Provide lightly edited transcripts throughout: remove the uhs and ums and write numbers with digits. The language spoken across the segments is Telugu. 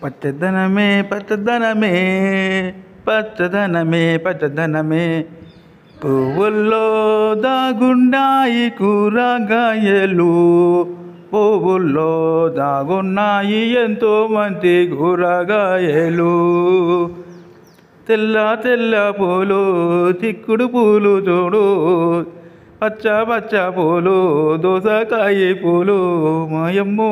పచ్చదనమే పచ్చదనమే పచ్చదనమే పచ్చదనమే పువ్వుల్లో దాగున్నాయి కూరగాయలు. పువ్వుల్లో దాగున్నాయి ఎంతో మంచి కూరగాయలు. తెల్ల తెల్ల పూలు చిక్కుడు పూలు చూడు, పచ్చ పచ్చ పూలు దోసకాయ పూలు మాయమ్మో.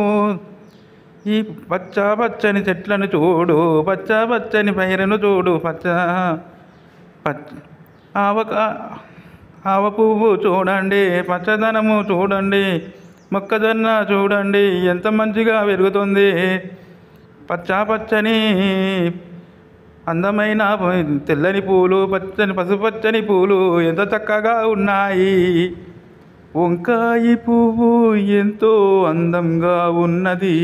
ఈ పచ్చ పచ్చని చెట్లను చూడు, పచ్చ పచ్చని పైరును చూడు, పచ్చ ఆవ పువ్వు చూడండి, పచ్చదనము చూడండి, మొక్కజొన్న చూడండి ఎంత మంచిగా పెరుగుతుంది. పచ్చ పచ్చని అందమైన తెల్లని పూలు, పచ్చని పసుపచ్చని పూలు ఎంత చక్కగా ఉన్నాయి. వంకాయ పువ్వు ఎంతో అందంగా ఉన్నది,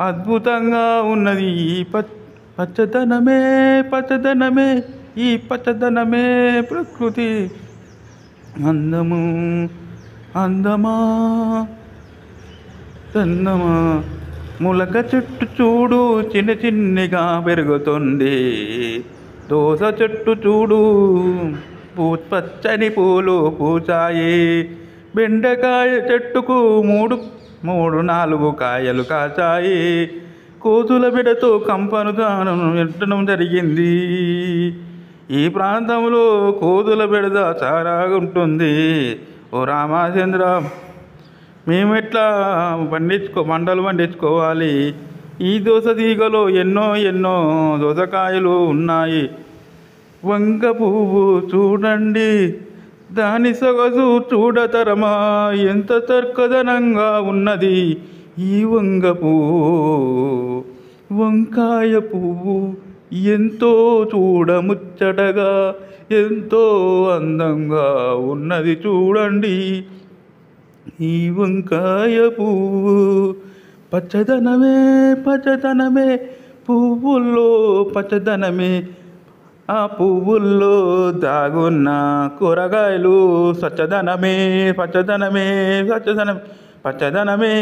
అద్భుతంగా ఉన్నది. పచ్చదనమే పచ్చదనమే ఈ పచ్చదనమే ప్రకృతి అందము. అందమా చందమా. ములక చెట్టు చూడు చిన్న చిన్నగా పెరుగుతుంది. దోస చెట్టు చూడు పచ్చని పూలు పూచాయి. బెండకాయ చెట్టుకు మూడు నాలుగు కాయలు కాచాయి. కోతుల బిడతో కంపను ఎట్టడం జరిగింది. ఈ ప్రాంతంలో కోతుల బిడద చాలా ఉంటుంది. ఓ రామచంద్ర, మేము ఎట్లా పంటలు పండించుకోవాలి? ఈ దోస తీగలో ఎన్నో దోసకాయలు ఉన్నాయి. వంగ పువ్వు చూడండి, దాని సొగసు చూడతరమా ఎంత చక్కదనంగా ఉన్నది. ఈ వంగ పువ్వు వంకాయ పువ్వు ఎంతో చూడముచ్చటగా ఎంతో అందంగా ఉన్నది చూడండి. ఈ వంకాయ పువ్వు పచ్చదనమే పచ్చదనమే పువ్వుల్లో పచ్చదనమే. ఆ పువ్వుల్లో దాగున్న కూరగాయలు పచ్చదనమే పచ్చదనమే పచ్చదనమే.